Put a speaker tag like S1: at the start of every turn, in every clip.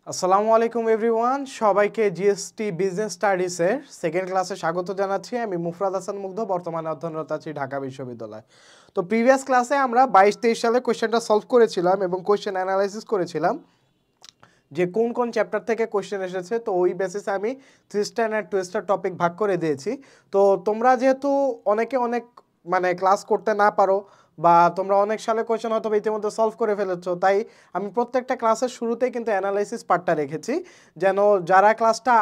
S1: আসসালামু আলাইকুম এভরিওয়ান, সবাইকে জিএসটি বিজনেস স্টাডিজের সেকেন্ড ক্লাসে স্বাগত জানাচ্ছি। আমি মুফরাদ হাসান মুগ্ধ, বর্তমানে অধ্যয়নরত আছি ঢাকা বিশ্ববিদ্যালয়। তো প্রিভিয়াস ক্লাসে আমরা 22-23 সালে কোয়েশ্চেনটা সলভ করেছিলাম এবং কোয়েশ্চেন অ্যানালাইসিস করেছিলাম যে কোন কোন চ্যাপ্টার থেকে কোয়েশ্চেন এসেছে। তো ওই বেসিসে আমি 3 স্টার অ্যান্ড 2 স্টার টপিক ভাগ করে দিয়েছি। তো তোমরা যেহেতু অনেকে অনেক ক্লাস করতে না পারো বা তোমরা অনেক সালে কোয়েশ্চেন হয়তো ইতিমধ্যে সলভ করে ফেলেছো, তাই আমি প্রত্যেকটা ক্লাসের শুরুতেই কিন্তু অ্যানালাইসিস পার্টটা রেখেছি, যেন যারা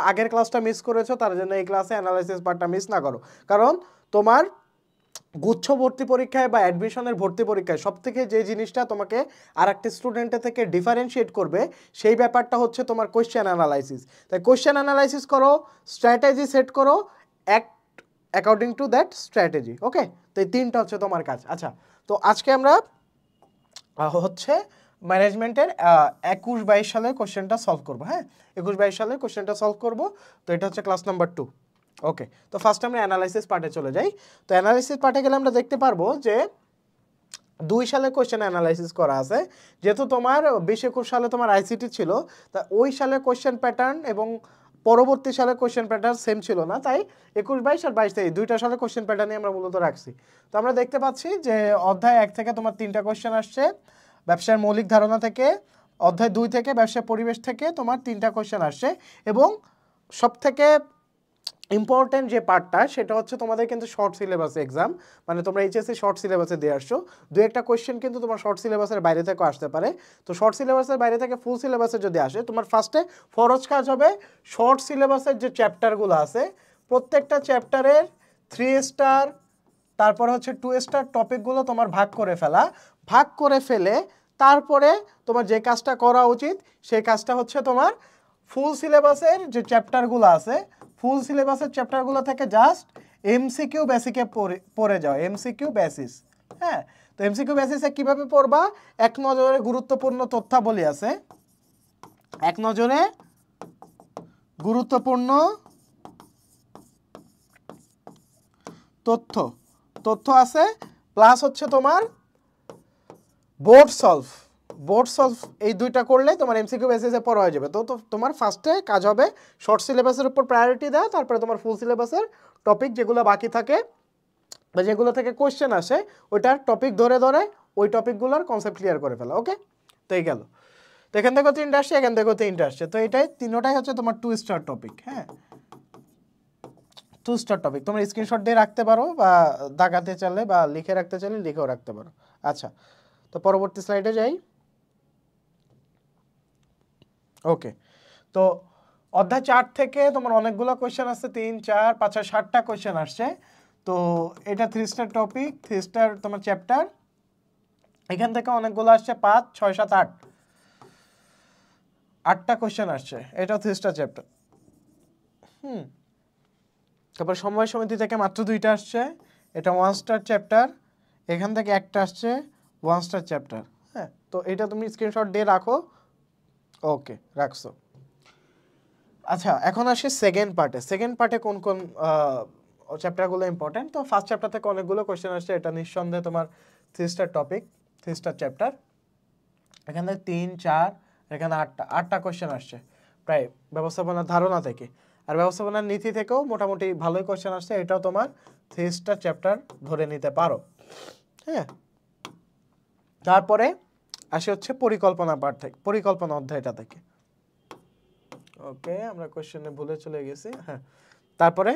S1: আগের ক্লাসটা মিস করেছো তার জন্য এই ক্লাসে অ্যানালাইসিস পার্টটা মিস না করো। কারণ তোমার গুচ্ছ ভর্তি পরীক্ষায় বা অ্যাডমিশনের ভর্তি পরীক্ষায় সবথেকে যে জিনিসটা তোমাকে আর একটা স্টুডেন্টের থেকে ডিফারেন্সিয়েট করবে সেই ব্যাপারটা হচ্ছে তোমার কোয়েশ্চেন অ্যানালাইসিস। তাই কোয়েশ্চেন অ্যানালাইসিস করো, স্ট্র্যাটেজি সেট করো, act according to that strategy. Okay, তো এই তিনটা হচ্ছে তোমার কাজ। আচ্ছা, তো আজকে আমরা হচ্ছে ম্যানেজমেন্টের 21-22 সালের কোশ্চেনটা সলভ করবো। হ্যাঁ, 21-22 সালের কোশ্চেনটা সলভ করবো। তো এটা হচ্ছে ক্লাস নাম্বার 2। ওকে, তো ফার্স্ট আমরা অ্যানালাইসিস পার্টে চলে যাই। তো অ্যানালাইসিস পার্টে গেলে আমরা দেখতে পারবো যে 2 সালে কোশ্চেন অ্যানালাইসিস করা আছে। যেহেতু তোমার 20-21 সালে তোমার আইসিটি ছিল, তা ওই সালে কোশ্চেন প্যাটার্ন এবং পরবর্তী সালে কোশ্চেন প্যাটার্ন সেম ছিল না, তাই 21-22 আর 22-23 দুইটা সালে কোশ্চেন প্যাটার্নই আমরা মূলত রাখছি। তো আমরা দেখতে পাচ্ছি যে অধ্যায় 1 থেকে তোমার 3টা কোশ্চেন আসছে ব্যবসার মৌলিক ধারণা থেকে, অধ্যায় 2 থেকে ব্যবসার পরিবেশ থেকে তোমার 3টা কোশ্চেন আসছে। এবং সবথেকে ইম্পর্টেন্ট যে পার্টটা সেটা হচ্ছে তোমাদের কিন্তু শর্ট সিলেবাস এক্সাম, মানে তোমরা এইচএসসি শর্ট সিলেবাসে দিয়ে আসছো। দু একটা কোয়েশ্চেন কিন্তু তোমার শর্ট সিলেবাসের বাইরে থেকেও আসতে পারে। তো শর্ট সিলেবাসের বাইরে থেকে ফুল সিলেবাসে যদি আসে, তোমার ফার্স্টে ফরজ কাজ হবে শর্ট সিলেবাসের যে চ্যাপ্টারগুলো আছে প্রত্যেকটা চ্যাপ্টারের 3 স্টার তারপর হচ্ছে 2 স্টার টপিকগুলো তোমার ভাগ করে ফেলা। ভাগ করে ফেলে তারপরে তোমার যে কাজটা করা উচিত সেই কাজটা হচ্ছে তোমার ফুল সিলেবাসের যে চ্যাপ্টারগুলো আছে ফুল সিলেবাসের চ্যাপ্টারগুলো থেকে জাস্ট এমসিকিউ বেসিকে পড়ে যাও, এমসিকিউ বেসিস। হ্যাঁ, তো এমসিকিউ বেসিসে কীভাবে পড়বা? এক নজরে গুরুত্বপূর্ণ তথ্যাবলী আছে, এক নজরে গুরুত্বপূর্ণ তথ্য আছে, প্লাস হচ্ছে তোমার বোর্ড সলভ এই দুইটা করলে তোমার এমসিকিউ বেসিসে পড়া হয়ে যাবে। তো তোমার ফার্স্টে কাজ হবে শর্ট সিলেবাসের উপর প্রায়োরিটি দেওয়া, তারপরে তোমার ফুল সিলেবাসের টপিক যেগুলো বাকি থাকে বা যেগুলো থেকে কোশ্চেন আসে ওইটার টপিক ধরে ধরে ওই টপিকগুলোর কনসেপ্ট ক্লিয়ার করে ফেলা। ওকে, তো এই গেল। তো এখান থেকেও 3টা আসছে, এখান থেকেও 3টা আসছে। তো এটাই তিনোটাই হচ্ছে তোমার 2 স্টার টপিক। হ্যাঁ, 2 স্টার টপিক তোমরা স্ক্রিনশট দিয়ে রাখতে পারো বা দাগাতে চাইলে বা লিখে রাখতে চাইলে লিখেও রাখতে পারো। আচ্ছা, তো পরবর্তী স্লাইডে যাই। ওকে, তো অধ্যায় 4 থেকে তোমার অনেকগুলো কোয়েশ্চেন আসছে, 3, 4, 5, 6, 7টা কোয়েশ্চেন আসছে। তো এটা 3 স্টার টপিক, 3 স্টার তোমার চ্যাপ্টার। এখান থেকে অনেকগুলো আসছে, 5, 6, 7, 8, 8টা কোয়েশ্চেন আসছে। এটাও 3 স্টার চ্যাপ্টার। তারপর সময় সমিতি থেকে মাত্র 2টা আসছে, এটা 1 স্টার চ্যাপ্টার। এখান থেকে একটা আসছে 1 স্টার চ্যাপ্টার। হ্যাঁ, তো এটা তুমি স্ক্রিনশট দিয়ে রাখো। ওকে, রাখছো। আচ্ছা, এখন আসি সেকেন্ড পার্টে কোন কোন চ্যাপ্টারগুলো ইম্পর্টেন্ট। তো ফার্স্ট চ্যাপ্টার থেকে অনেকগুলো কোয়েশ্চেন আসছে, এটা নিঃসন্দেহে তোমার 3 স্টার টপিক, 3 স্টার চ্যাপ্টার। এখানে 3, 4, এখানে 8টা কোয়েশ্চেন আসছে প্রায় ব্যবস্থাপনার ধারণা থেকে। আর ব্যবস্থাপনার নীতি থেকেও মোটামুটি ভালোই কোয়েশ্চেন আসছে, এটাও তোমার 3 স্টার চ্যাপ্টার ধরে নিতে পারো। হ্যাঁ, তারপরে আসে হচ্ছে পরিকল্পনা পার্ট থেকে, পরিকল্পনা অধ্যায়টা থেকে। ওকে, আমরা কোশ্চেনে ভুলে চলে গেছি। হ্যাঁ, তারপরে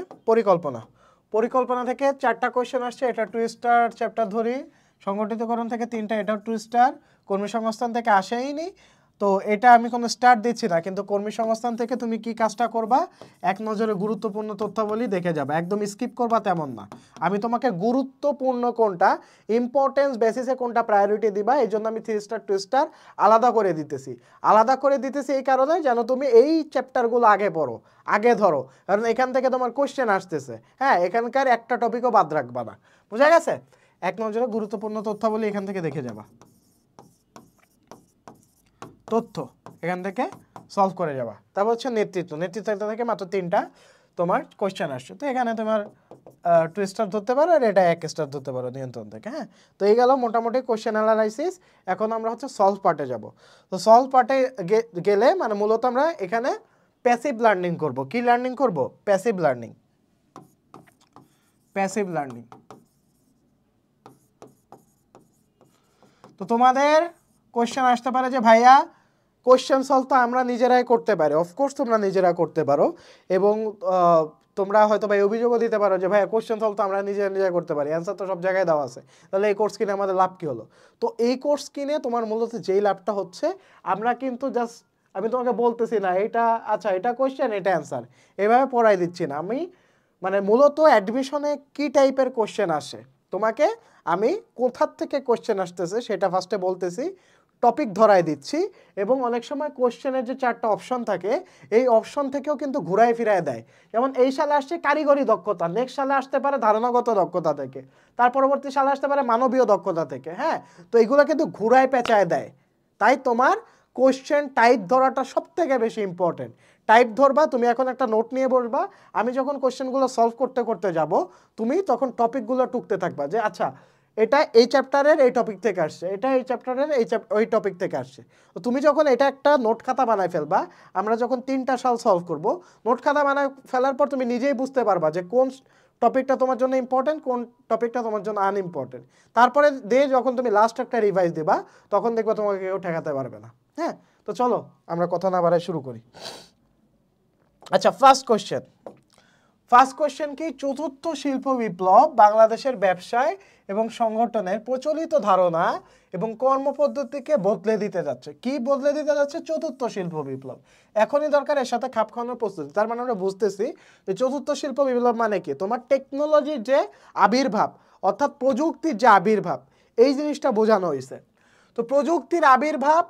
S1: পরিকল্পনা থেকে 4টা কোশ্চেন আসছে, এটা 2 স্টার চ্যাপ্টার ধরি। সংগঠিতকরণ থেকে 3টা, এটাও 2 স্টার। কর্মী সংস্থান থেকে আসেইনি, তো এটা আমি কোনো স্টার দিচ্ছি না, কিন্তু কর্মী সংস্থান থেকে তুমি কি কাজটা করবা, এক নজরে গুরুত্বপূর্ণ তথ্যাবলী দেখে যাবে, একদম স্কিপ করবা তেমন না। আমি তোমাকে গুরুত্বপূর্ণ কোনটা, ইম্পর্টেন্স বেসিসে কোনটা প্রায়োরিটি দিবা, এই জন্য আমি 3 স্টার 2 স্টার আলাদা করে দিতেছি এই কারণে যেন তুমি এই চ্যাপ্টারগুলো আগে পড়ো, আগে ধরো, কারণ এখান থেকে তোমার কোশ্চেন আসতেছে। হ্যাঁ, এখানকার একটা টপিকও বাদ রাখবা না, বুঝা গেছে? এক নজরে গুরুত্বপূর্ণ তথ্যাবলী এখান থেকে দেখে যাবা, তথ্য এখান থেকে সলভ করে যাবা। তারপর হচ্ছে নেতৃত্ব থেকে মাত্র 3টা, তোমার কোশ্চেন আসছে। তো এখানে তোমার 2 স্টার ধরতে পারো, আর এটা 1 স্টার ধরতে পারো নিয়ন্ত্রণ থেকে। হ্যাঁ, তো এই গেল মোটামুটি কোশ্চেন অ্যানালাইসিস। এখন আমরা হচ্ছে সলভ পার্টে যাব। তো সলভ পার্টে গেলে মানে মূলত আমরা এখানে প্যাসিভ লার্নিং করব। কি লার্নিং করব? Passive learning. Passive learning. তো তোমাদের কোশ্চেন আসতে পারে যে ভাইয়া কোশ্চেন সলভ তো আমরা নিজেরাই করতে পারি। অফকোর্স তোমরা নিজেরা করতে পারো, এবং তোমরা হয়তো ভাই অভিযোগও দিতে পারো যে ভাইয়া কোশ্চেন সলভ তো আমরা নিজেরা করতে পারি, অ্যান্সার তো সব জায়গায় দেওয়া আছে, তাহলে এই কোর্স কিনে আমাদের লাভ কী হলো? তো এই কোর্স কিনে তোমার মূলত যেই লাভটা হচ্ছে, আমরা কিন্তু জাস্ট আমি তোমাকে বলতেছি না এটা আচ্ছা এটা কোশ্চেন এটা অ্যান্সার এভাবে পড়াই দিচ্ছি না আমি, মানে মূলত অ্যাডমিশনে কী টাইপের কোশ্চেন আসে তোমাকে আমি কোথার থেকে কোশ্চেন আসতেছে সেটা ফার্স্টে বলতেছি, টপিক ধরায় দিচ্ছি, এবং অনেক সময় কোশ্চেনের যে 4টা অপশন থাকে এই অপশন থেকেও কিন্তু ঘুরায় ফিরায় দেয়। যেমন এই সালে আসছে কারিগরি দক্ষতা, নেক্সট সালে আসতে পারে ধারণাগত দক্ষতা থেকে, তার পরবর্তী সালে আসতে পারে মানবীয় দক্ষতা থেকে। হ্যাঁ, তো এইগুলো কিন্তু ঘুরায় পেঁচায় দেয়। তাই তোমার কোশ্চেন টাইপ ধরাটা সব থেকে বেশি ইম্পর্টেন্ট। টাইপ ধরবা, তুমি এখন একটা নোট নিয়ে বসবা, আমি যখন কোশ্চেনগুলো সলভ করতে করতে যাব তুমি তখন টপিকগুলো টুকতে থাকবা যে আচ্ছা এটা এই চ্যাপ্টারের এই টপিক থেকে আসছে, এটা এই চ্যাপ্টারের ওই টপিক থেকে আসছে। তো তুমি যখন এটা একটা নোট খাতা বানায় ফেলবা, আমরা যখন 3টা সাল সলভ করব, নোট খাতা বানায় ফেলার পর তুমি নিজেই বুঝতে পারবা যে কোন টপিকটা তোমার জন্য ইম্পর্টেন্ট, কোন টপিকটা তোমার জন্য আনইম্পর্টেন্ট। তারপরে যখন তুমি লাস্ট একটা রিভাইজ দিবা তখন দেখবা তোমাকে কেউ ঠেকাতে পারবে না। হ্যাঁ, তো চলো আমরা কথা না বাড়ায় শুরু করি। আচ্ছা, ফার্স্ট কোশ্চেন কি? চতুর্থ শিল্প বিপ্লব বাংলাদেশের ব্যবসায় এবং সংগঠনের প্রচলিত ধারণা এবং কর্মপদ্ধতিকে বদলে দিতে যাচ্ছে। কি বদলে দিতে যাচ্ছে? চতুর্থ শিল্প বিপ্লব। এখনই দরকার এর সাথে খাপ খাওয়ানোর প্রস্তুতি। তার মানে আমরা বুঝতেছি যে চতুর্থ শিল্প বিপ্লব মানে কি? তোমার টেকনোলজির যে আবির্ভাব, অর্থাৎ প্রযুক্তির যে আবির্ভাব, এই জিনিসটা বোঝানো হয়েছে। তো প্রযুক্তির আবির্ভাব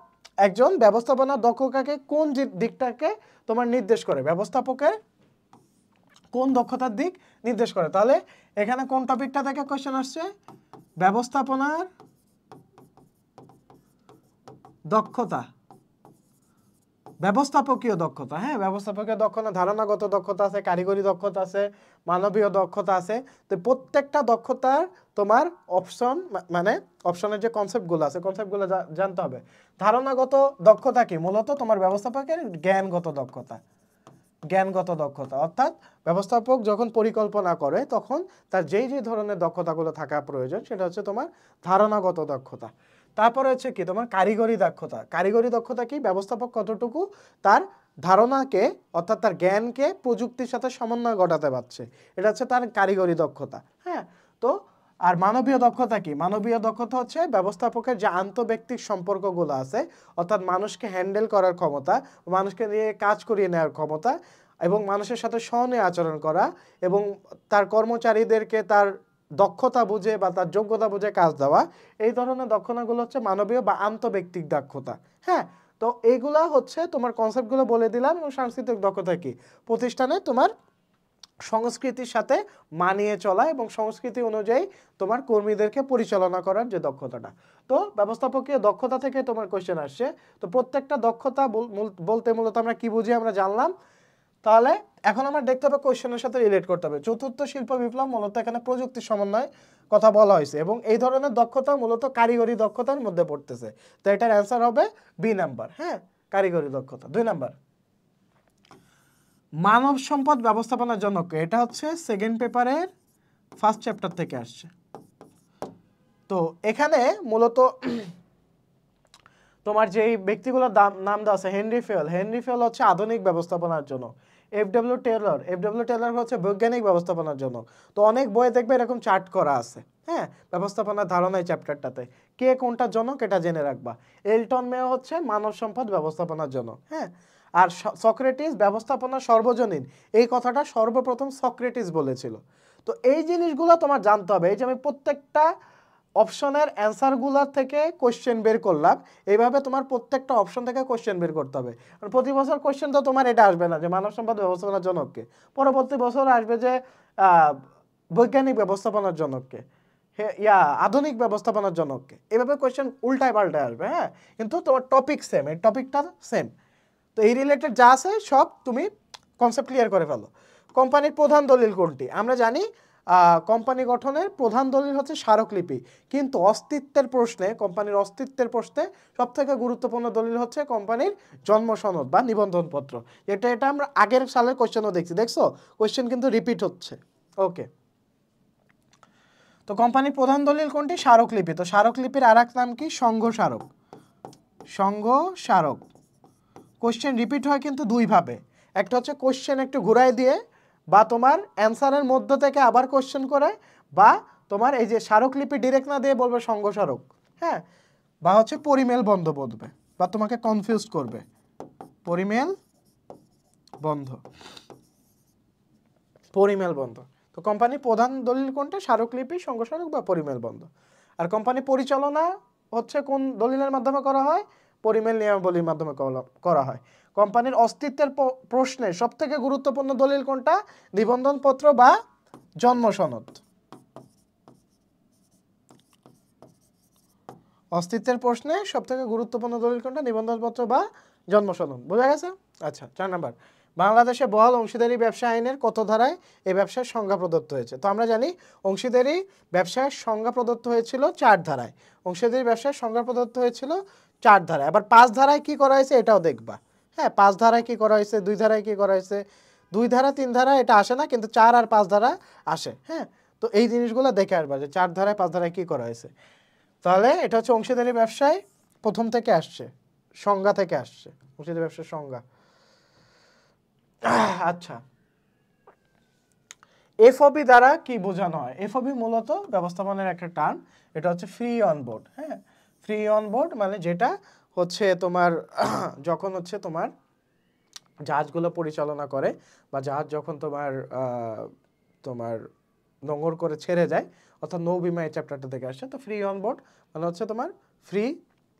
S1: একজন ব্যবস্থাপনা দক্ষতাকে কোন দিকটাকে তোমার নির্দেশ করে? ব্যবস্থাপকের কোন দক্ষতার দিক নির্দেশ করে? তাহলে এখানে কোন টপিকটা থেকে কোশ্চেন আসছে? ব্যবস্থাপনার দক্ষতা, ব্যবস্থাপকীয় দক্ষতা। হ্যাঁ, ব্যবস্থাপকীয় দক্ষতা, ধারণাগত দক্ষতা আছে, কারিগরি দক্ষতা আছে, মানবীয় দক্ষতা আছে। তো প্রত্যেকটা দক্ষতার তোমার অপশন, মানে অপশনের যে কনসেপ্টগুলো আছে কনসেপ্টগুলো জানতে হবে। ধারণাগত দক্ষতা কি? মূলত তোমার ব্যবস্থাপকের জ্ঞানগত দক্ষতা। জ্ঞানগত দক্ষতা অর্থাৎ ব্যবস্থাপক যখন পরিকল্পনা করে তখন তার যেই ধরনের দক্ষতাগুলো থাকা প্রয়োজন সেটা হচ্ছে তোমার ধারণাগত দক্ষতা। তারপরে হচ্ছে কি তোমার কারিগরি দক্ষতা। কারিগরি দক্ষতা কি? ব্যবস্থাপক কতটুকু তার ধারণাকে অর্থাৎ তার জ্ঞানকে প্রযুক্তির সাথে সমন্বয় ঘটাতে পারছে, এটা হচ্ছে তার কারিগরি দক্ষতা। হ্যাঁ, তো আর মানবীয় দক্ষতা কি? মানবীয় দক্ষতা হচ্ছে ব্যবস্থাপকের যে আন্তঃব্যক্তিক সম্পর্কগুলো আছে, অর্থাৎ মানুষকে হ্যান্ডেল করার ক্ষমতা, মানুষকে নিয়ে কাজ করিয়ে নেওয়ার ক্ষমতা, এবং মানুষের সাথে সহনীয় আচরণ করা, এবং তার কর্মচারীদেরকে তার দক্ষতা বুঝে বা তার যোগ্যতা বুঝে কাজ দেওয়া। এই ধরনের দক্ষতাগুলো হচ্ছে মানবীয় বা আন্তঃব্যক্তিক দক্ষতা। হ্যাঁ, তো এইগুলা হচ্ছে তোমার কনসেপ্টগুলো বলে দিলাম। এবং সাংস্কৃতিক দক্ষতা কি? প্রতিষ্ঠানে তোমার সংস্কৃতির সাথে মানিয়ে চলা এবং সংস্কৃতি অনুযায়ী তোমার কর্মীদেরকে পরিচালনা করার যে দক্ষতাটা। তো ব্যবস্থাপকীয় দক্ষতা থেকে তোমার কোশ্চেন আসছে। তো প্রত্যেকটা দক্ষতা বলতে মূলত আমরা কি বুঝি আমরা জানলাম। তাহলে এখন আমরা দেখতে হবে কোশ্চেনের সাথে রিলেট করতে হবে। চতুর্থ শিল্প বিপ্লব মূলত এখানে প্রযুক্তির সমন্বয় কথা বলা হয়েছে, এবং এই ধরনের দক্ষতা মূলত কারিগরি দক্ষতার মধ্যে পড়তেছে। তো এটার অ্যান্সার হবে বি নাম্বার। হ্যাঁ, কারিগরি দক্ষতা। 2 নাম্বার, মানব সম্পদ ব্যবস্থাপনার জনক। এটা হচ্ছে সেকেন্ড পেপারের ফার্স্ট চ্যাপ্টার থেকে আসছে। তো এখানে মূলত তোমার যেই ব্যক্তিগুলোর নাম দেওয়া আছে, হেনরি ফেল হচ্ছে আধুনিক ব্যবস্থাপনার জন্য। এফডব্লিউ টেলর হচ্ছে বৈজ্ঞানিক ব্যবস্থাপনার জন্য। তো অনেক বইয়ে দেখবে এরকম চার্ট করা আছে। হ্যাঁ, ব্যবস্থাপনার ধারণা এই চ্যাপ্টারটাতে কে কোনটার জনক এটা জেনে রাখবা। এলটন মেও হচ্ছে মানব সম্পদ ব্যবস্থাপনার জন্য। হ্যাঁ, আর সক্রেটিস ব্যবস্থাপনা সর্বজনীন, এই কথাটা সর্বপ্রথম সক্রেটিস বলেছিল। তো এই জিনিসগুলো তোমার জানতে হবে। এই যে আমি প্রত্যেকটা অপশনের অ্যান্সারগুলোর থেকে কোশ্চেন বের করলাম, এইভাবে তোমার প্রত্যেকটা অপশন থেকে কোশ্চেন বের করতে হবে। আর প্রতি বছর কোশ্চেন তো তোমার এটা আসবে না যে মানব সম্পদ ব্যবস্থাপনার জনককে, পরবর্তী বছর আসবে যে বৈজ্ঞানিক ব্যবস্থাপনার জনককে, আধুনিক ব্যবস্থাপনার জনককে। এভাবে কোশ্চেন উল্টায় পাল্টায় আসবে। হ্যাঁ, কিন্তু তোমার টপিক সেম, এই টপিকটা সেম। তো এই রিলেটেড যা আছে সব তুমি কনসেপ্ট ক্লিয়ার করে ফেলো। কোম্পানির প্রধান দলিল কোনটি? আমরা জানি কোম্পানি গঠনের প্রধান দলিল হচ্ছে স্মারকলিপি, কিন্তু অস্তিত্বের প্রশ্নে, কোম্পানির অস্তিত্বের প্রশ্নে সবথেকে গুরুত্বপূর্ণ দলিল হচ্ছে কোম্পানির জন্ম সনদ বা নিবন্ধনপত্র। এটা আমরা আগের সালের কোশ্চেনও দেখছো, কোশ্চেন কিন্তু রিপিট হচ্ছে। ওকে, তো কোম্পানির প্রধান দলিল কোনটি? স্মারকলিপি। তো স্মারকলিপির আর এক নাম কি? সংঘ স্মারক। সংঘ স্মারক। কোশ্চেন রিপিট হয় কিন্তু দুইভাবে, একটা হচ্ছে কোশ্চেন একটু ঘুরাই দিয়ে, বা তোমার অ্যান্সারের মধ্য থেকে আবার কোশ্চেন করে, বা তোমার এই যে স্মারকলিপি ডিরেক্ট না দিয়ে বলবে সংঘ স্মারক, হ্যাঁ, বা হচ্ছে পরিমেল বন্ধ বলবে, বা তোমাকে কনফিউজ করবে, পরিমেল বন্ধ, পরিমেল বন্ধ। তো কোম্পানির প্রধান দলিল কোনটা? স্মারকলিপি, সংঘ স্মারক বা পরিমেল বন্ধ। আর কোম্পানি পরিচালনা হচ্ছে কোন দলিলের মাধ্যমে করা হয়? পরিমেল নিয়মাবলীর মাধ্যমে করা হয়। কোম্পানির অস্তিত্বের প্রশ্নে সবথেকে গুরুত্বপূর্ণ দলিল কোনটা? নিবন্ধনপত্র বা জন্ম সনদ। অস্তিত্বের প্রশ্নে সবথেকে গুরুত্বপূর্ণ দলিল কোনটা? নিবন্ধনপত্র বা জন্ম সনদ। বোঝা গেছে? আচ্ছা, 4 নাম্বার, বাংলাদেশে বহাল অংশীদারি ব্যবসা আইনের কত ধারায় এই ব্যবসার সংজ্ঞা প্রদত্ত হয়েছে? তো আমরা জানি অংশীদারি ব্যবসার সংজ্ঞা প্রদত্ত হয়েছিল 4 ধারায়। অংশীদারি ব্যবসার সংজ্ঞা প্রদত্ত হয়েছিল 4 ধারায়। আবার 5 ধারায় কি করা হয়েছে এটাও দেখবা। হ্যাঁ, 5 ধারায় কি করা হয়েছে, 2 ধারায় কি করা হয়েছে। 2 ধারা 3 ধারা এটা আসে না, কিন্তু 4 আর 5 ধারা আসে। হ্যাঁ, তো এই জিনিসগুলো দেখে আসবা যে 4 ধারায় 5 ধারায় কি করা হয়েছে। তাহলে এটা হচ্ছে অংশীদারি ব্যবসায় প্রথম থেকে আসছে, সংজ্ঞা থেকে আসছে, অংশীদারি ব্যবসার সংজ্ঞা। আচ্ছা, এফওবি দ্বারা কি বোঝানো হয়? এফওবি মূলত ব্যবস্থাপনার একটা টার্ম, এটা হচ্ছে ফ্রি অন বোর্ড। হ্যাঁ, ফ্রি অন বোর্ড মানে যেটা হচ্ছে তোমার যখন হচ্ছে তোমার জাহাজগুলো পরিচালনা করে, বা জাহাজ যখন তোমার তোমার নোঙর করে ছেড়ে যায়, অর্থাৎ নৌবিমা এই চ্যাপ্টারটা থেকে আসছে। তো ফ্রি অন বোর্ড মানে হচ্ছে তোমার ফ্রি,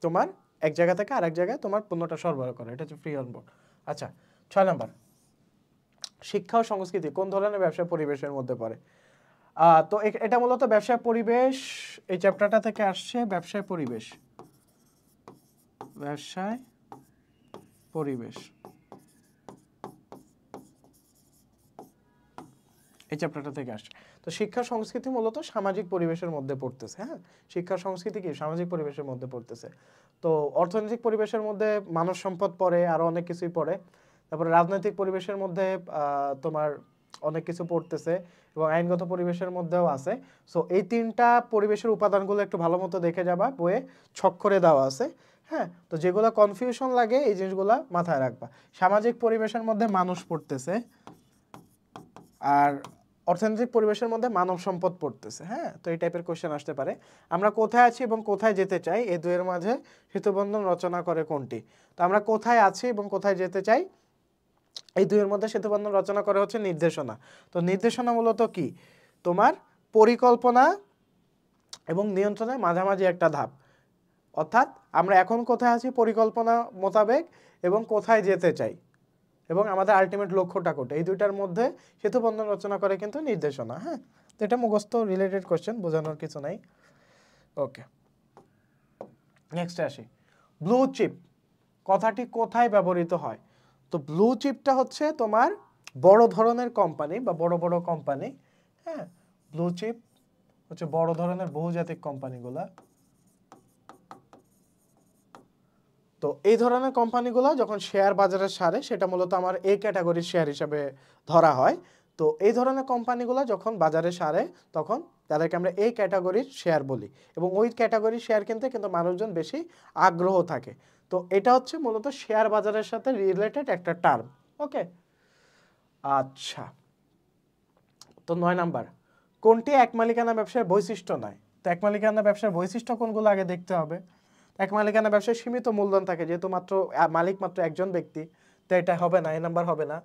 S1: তোমার এক জায়গা থেকে আরেক জায়গায় তোমার পণ্যটা সরবরাহ করে, এটা হচ্ছে ফ্রি অন বোর্ড। আচ্ছা, 6 নাম্বার, শিক্ষা ও সংস্কৃতি কোন ধরনের ব্যবসা পরিবেশের মধ্যে পড়ে? তো এটা মূলত ব্যবসায় পরিবেশ এই চ্যাপ্টারটা থেকে আসছে। ব্যবসায় পরিবেশ, ব্যবসায় পরিবেশ এই চ্যাপ্টারটা থেকে আসছে। তো শিক্ষা সংস্কৃতি মূলত সামাজিক পরিবেশের মধ্যে পড়তেছে। হ্যাঁ, শিক্ষা সংস্কৃতি কি সামাজিক পরিবেশের মধ্যে পড়তেছে। তো অর্থনৈতিক পরিবেশের মধ্যে মানব সম্পদ পড়ে, আরো অনেক কিছুই পড়ে। তারপরে রাজনৈতিক পরিবেশের মধ্যে তোমার অনেক কিছু পড়তেছে, এবং আইনগত পরিবেশের মধ্যেও আছে। সো এই 3টা পরিবেশের উপাদানগুলো একটু ভালো মতো দেখে যাবা, বইয়ে ছক করে দেওয়া আছে। হ্যাঁ, তো যেগুলো কনফিউশন লাগে এই জিনিসগুলো মাথায় রাখবা। সামাজিক পরিবেশের মধ্যে মানুষ পড়তেছে, আর অর্থনৈতিক পরিবেশের মধ্যে মানব সম্পদ পড়তেছে। হ্যাঁ, তো এই টাইপের কোশ্চেন আসতে পারে। আমরা কোথায় আছি এবং কোথায় যেতে চাই, এই দুয়ের মাঝে সেতুবন্ধন রচনা করে কোনটি? তো আমরা কোথায় আছি এবং কোথায় যেতে চাই, এই দুয়ের মধ্যে সেতুবন্ধন রচনা করে হচ্ছে নির্দেশনা। তো নির্দেশনা মূলত কি? তোমার পরিকল্পনা এবং নিয়ন্ত্রণের মাঝামাঝি একটা ধাপ। অর্থাৎ আমরা এখন কোথায় আছি পরিকল্পনা মোতাবেক, এবং কোথায় যেতে চাই, এবং আমাদের আলটিমেট লক্ষ্যটা কোটা, এই দুইটার মধ্যে সেতুবন্ধন রচনা করে কিন্তু নির্দেশনা। হ্যাঁ, তো এটা মুখস্থ রিলেটেড কোশ্চেন, বোঝানোর কিছু নাই। ওকে, নেক্সট আসি, ব্লু চিপ কথাটি কোথায় ব্যবহৃত হয়? তো ব্লু চিপটা হচ্ছে তোমার বড় ধরনের কোম্পানি বা বড় বড় কোম্পানি। হ্যাঁ, ব্লু চিপ হচ্ছে বড় ধরনের বহুজাতিক কোম্পানিগুলা। তো এই ধরনের কোম্পানিগুলো যখন শেয়ার বাজারে ছাড়ে, সেটা মূলত আমার এই ক্যাটাগরির শেয়ার হিসাবে ধরা হয়। তো এই ধরনের কোম্পানিগুলো যখন বাজারে ছাড়ে, তখন তাদেরকে আমরা এই ক্যাটাগরির শেয়ার বলি, এবং ওই ক্যাটাগরির শেয়ার কিনতে কিন্তু মানুষজন বেশি আগ্রহ থাকে। তো এটা হচ্ছে মূলত শেয়ার বাজারের সাথে রিলেটেড একটা টার্ম। ওকে, আচ্ছা, তো 9 নাম্বার, কোনটি এক মালিকানা ব্যবসার বৈশিষ্ট্য নয়? তো এক মালিকানা ব্যবসার বৈশিষ্ট্য কোনগুলো আগে দেখতে হবে। এক মালিকানা ব্যবসায় সীমিত মূলধন থাকে, যেহেতু মালিক মাত্র একজন ব্যক্তি, তো এটা হবে না, এই নাম্বার হবে না।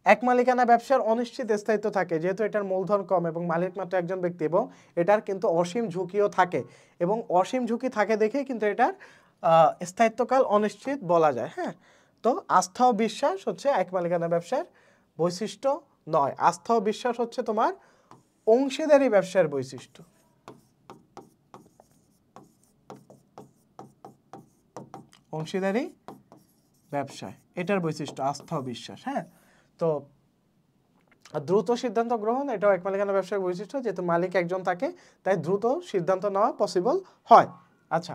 S1: এক মালিকানা ব্যবসার অনিশ্চিত স্থায়িত্ব থাকে, যেহেতু এটার মূলধন কম এবং মালিক মাত্র একজন ব্যক্তি, এবং এটার কিন্তু অসীম ঝুঁকিও থাকে, এবং অসীম ঝুঁকি থাকে দেখে কিন্তু এটার স্থায়িত্বকাল অনিশ্চিত বলা যায়। হ্যাঁ, তো আস্থা ও বিশ্বাস হচ্ছে এক মালিকানা ব্যবসার বৈশিষ্ট্য নয়। আস্থা ও বিশ্বাস হচ্ছে তোমার অংশীদারি ব্যবসার বৈশিষ্ট্য। অংশীদারি ব্যবসায় এটার বৈশিষ্ট্য আস্থা ও বিশ্বাস। হ্যাঁ, তো আর দ্রুত সিদ্ধান্ত গ্রহণ, এটাও এক মালিকানা ব্যবসার বৈশিষ্ট্য, যেহেতু মালিক একজন থাকে তাই দ্রুত সিদ্ধান্ত নেওয়া পসিবল হয়। আচ্ছা,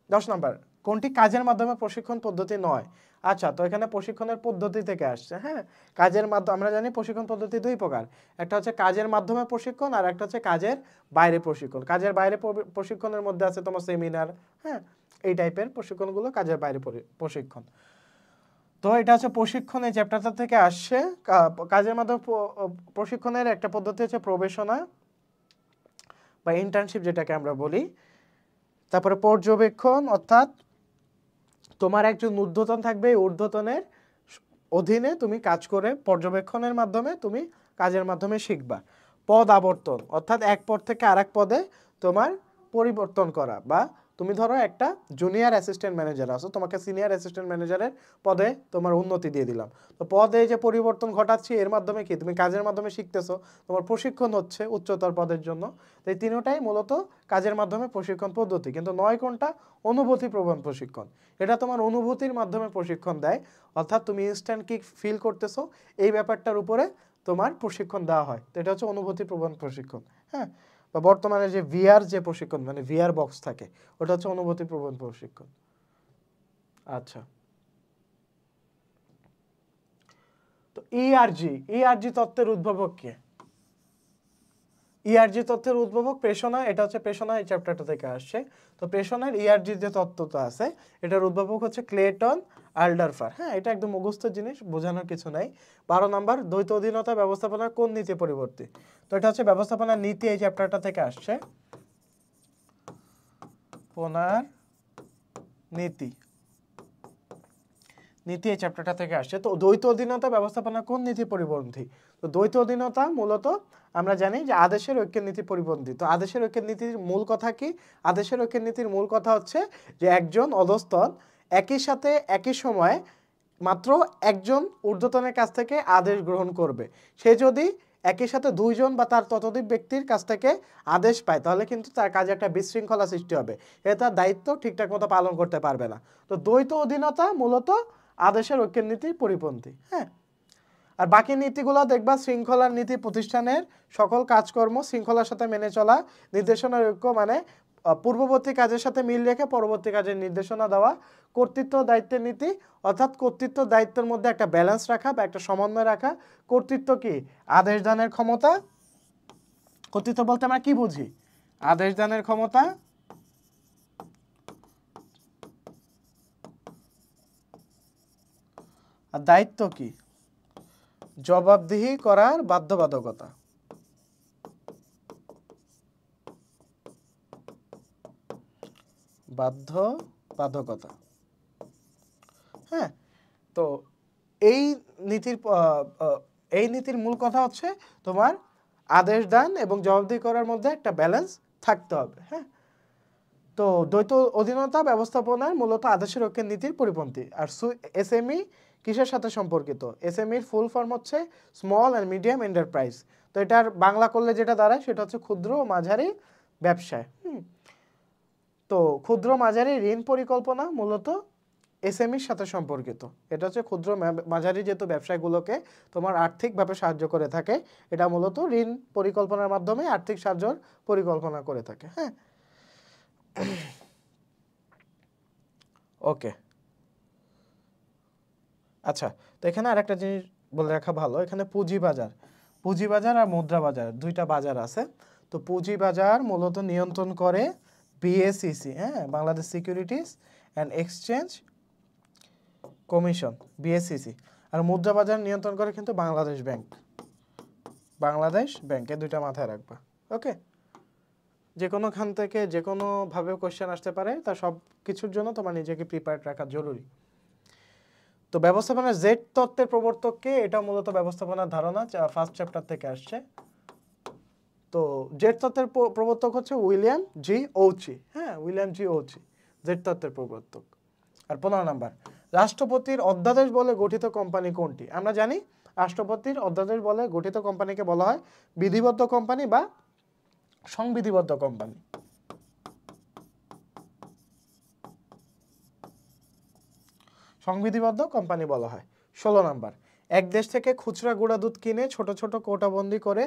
S1: 10 নম্বর, কোনটি কাজের মাধ্যমে প্রশিক্ষণ পদ্ধতি নয়? আচ্ছা, তো এখানে প্রশিক্ষণের পদ্ধতি থেকে আসছে। হ্যাঁ, কাজের মাধ্যমে আমরা জানি প্রশিক্ষণ পদ্ধতি দুই প্রকার, একটা হচ্ছে কাজের মাধ্যমে প্রশিক্ষণ আর একটা হচ্ছে কাজের বাইরে প্রশিক্ষণ। কাজের বাইরে প্রশিক্ষণের মধ্যে আছে তোমার সেমিনার, হ্যাঁ, এই টাইপের প্রশিক্ষণগুলো কাজের বাইরে প্রশিক্ষণ। তো এটা হচ্ছে প্রশিক্ষণ, এই চ্যাপ্টারটা থেকে আসছে। কাজের মাধ্যমে প্রশিক্ষণের একটা পদ্ধতি হচ্ছে প্রবেশনা বা ইন্টার্নশিপ যেটাকে আমরা বলি। তারপরে পর্যবেক্ষণ, অর্থাৎ তোমার একজন ঊর্ধ্বতন থাকবে, এই ঊর্ধ্বতনের অধীনে তুমি কাজ করে পর্যবেক্ষণের মাধ্যমে তুমি কাজের মাধ্যমে শিখবা। পদ আবর্তন, অর্থাৎ এক পদ থেকে আরেক পদে তোমার পরিবর্তন করা, বা তুমি ধরো একটা জুনিয়র অ্যাসিস্ট্যান্ট ম্যানেজার আছো, তোমাকে সিনিয়র অ্যাসিস্ট্যান্ট ম্যানেজারের পদে তোমার উন্নতি দিয়ে দিলাম। তো পদে যে পরিবর্তন ঘটাচ্ছি এর মাধ্যমে কি তুমি কাজের মাধ্যমে শিখতেছো, তোমার প্রশিক্ষণ হচ্ছে উচ্চতর পদের জন্য। তো এই তিনটাই মূলত কাজের মাধ্যমে প্রশিক্ষণ পদ্ধতি। কিন্তু 9 কোনটা? অনুভূতি প্রবণ প্রশিক্ষণ। এটা তোমার অনুভূতির মাধ্যমে প্রশিক্ষণ দেয়, অর্থাৎ তুমি ইনস্ট্যান্ট কি ফিল করতেছো এই ব্যাপারটার উপরে তোমার প্রশিক্ষণ দেওয়া হয়। তো এটা হচ্ছে অনুভূতি প্রবণ প্রশিক্ষণ। হ্যাঁ, বা বর্তমানে যে ভিআর যে প্রশিক্ষণ, মানে ভিআর বক্স থাকে, ওটা হচ্ছে অনুভূতি প্রবণ প্রশিক্ষণ। আচ্ছা, তো ইআরজি তত্ত্বের উদ্ভাবক কে? ইআরজি তত্ত্বের উদ্ভাবক প্রেষণা, এটা হচ্ছে প্রেষণা, এই চ্যাপ্টারটা থেকে আসছে। তো প্রেষণার ইআরজি যে তত্ত্বটা আছে এটার উদ্ভাবক হচ্ছে ক্লেটন আল্ডারফার। হ্যাঁ, এটা একদম মুখস্থ জিনিস, বোঝানোর কিছু নাই। 12 নম্বর, দ্বৈত অধীনতা ব্যবস্থাপনার কোন নীতি পরিবর্তী? তো এটা হচ্ছে ব্যবস্থাপনার নীতি, এই চ্যাপ্টারটা থেকে আসছে। পোনার নীতি, নীতি এই চ্যাপ্টারটা থেকে আসছে। তো দ্বৈত অধীনতা ব্যবস্থাপনা কোন নীতি পরিপন্থী? তো দ্বৈত অধীনতা মূলত আমরা জানি যে আদেশের ঐক্যের নীতি পরিপন্থী। তো আদেশের ঐক্যের নীতির মূল কথা কি? আদেশের ঐক্যের নীতির মূল কথা হচ্ছে যে একজন অধস্তন একই সাথে একই সময়ে মাত্র একজন ঊর্ধ্বতনের কাছ থেকে আদেশ গ্রহণ করবে। সে যদি একই সাথে দুইজন বা তার ততোধিক ব্যক্তির কাছ থেকে আদেশ পায় তাহলে কিন্তু তার কাজে একটা বিশৃঙ্খলা সৃষ্টি হবে, এ তার দায়িত্ব ঠিকঠাক মতো পালন করতে পারবে না। তো দ্বৈত অধীনতা মূলত আদেশের ঐক্যের নীতির পরিপন্থী। হ্যাঁ, আর বাকি নীতিগুলো দেখবা শৃঙ্খলার নীতি, প্রতিষ্ঠানের সকল কাজকর্ম শৃঙ্খলার সাথে মেনে চলা, নির্দেশনার ঐক্য মানে পূর্ববর্তী কাজের সাথে মিল রেখে পরবর্তী কাজের নির্দেশনা দেওয়া, কর্তৃত্ব দায়িত্বের নীতি, অর্থাৎ কর্তৃত্ব দায়িত্বের মধ্যে একটা ব্যালেন্স রাখা বা একটা সমন্বয় রাখা। কর্তৃত্ব কি? আদেশ দানের ক্ষমতা। কর্তৃত্ব বলতে আমরা কি বুঝি? আদেশ দানের ক্ষমতা। আর দায়িত্ব কি? জবাবদিহি করার বাধ্যবাধকতা। বাধ্যবাধকতা। হ্যাঁ, তো এই নীতির মূল কথা হচ্ছে তোমার আদেশ দান এবং জবাবদিহি করার মধ্যে একটা ব্যালেন্স থাকতে হবে। হ্যাঁ, তো দ্বৈত অধীনতা ব্যবস্থাপনার মূলত আদেশের ঐক্যের নীতির পরিপন্থী। আর এসএমই কিসের সাথে সম্পর্কিত? এসএমইর ফুল ফর্ম হচ্ছে স্মল অ্যান্ড মিডিয়াম এন্টারপ্রাইজ। তো এটার বাংলা করলে যেটা দাঁড়ায় সেটা হচ্ছে ক্ষুদ্র ও মাঝারি ব্যবসায়। তো ক্ষুদ্র মাঝারি ঋণ পরিকল্পনা মূলত এসএমইর সাথে সম্পর্কিত। এটা হচ্ছে ক্ষুদ্র মাঝারি যেহেতু ব্যবসায়গুলোকে তোমার আর্থিকভাবে সাহায্য করে থাকে, এটা মূলত ঋণ পরিকল্পনার মাধ্যমে আর্থিক সাহায্যর পরিকল্পনা করে থাকে। হ্যাঁ, ওকে। আচ্ছা, তো এখানে আরেকটা জিনিস বলে রাখা ভালো, এখানে পুঁজিবাজার আর মুদ্রা বাজার দুইটা বাজার আছে। তো পুঁজিবাজার মূলত নিয়ন্ত্রণ করে বিএসইসি, হ্যাঁ, Bangladesh securities and exchange commission, BSEC. আর মুদ্রা বাজার নিয়ন্ত্রণ করে কিন্তু বাংলাদেশ ব্যাংক, এই দুইটা মাথায় রাখবা। ওকে, যে কোনোখান থেকে যে কোনোভাবে কোশ্চেন আসতে পারে, তা সব কিছুর জন্য তোমার নিজেকে প্রিপেয়ার্ড রাখা জরুরি। তো ব্যবস্থাপনার জেড তত্ত্বের প্রবর্তককে? এটা মূলত ব্যবস্থাপনার ধারণা, ফার্স্ট চ্যাপ্টার থেকে আসছে। তো জেড তত্ত্বের প্রবর্তক হচ্ছে উইলিয়াম জি ওচি। হ্যাঁ, উইলিয়াম জি ওচি জেড তত্ত্বের প্রবর্তক। আর 15 নাম্বার, রাষ্ট্রপতির অধ্যাদেশ বলে গঠিত কোম্পানি কোনটি? আমরা জানি রাষ্ট্রপতির অধ্যাদেশ বলে গঠিত কোম্পানিকে বলা হয় বিধিবদ্ধ কোম্পানি বা সংবিধিবদ্ধ কোম্পানি। সংবিধিবদ্ধ কোম্পানি বলা হয়। 16 নাম্বার, এক দেশ থেকে খুচরা গুঁড়া দুধ কিনে ছোট ছোট কোটাবন্দি করে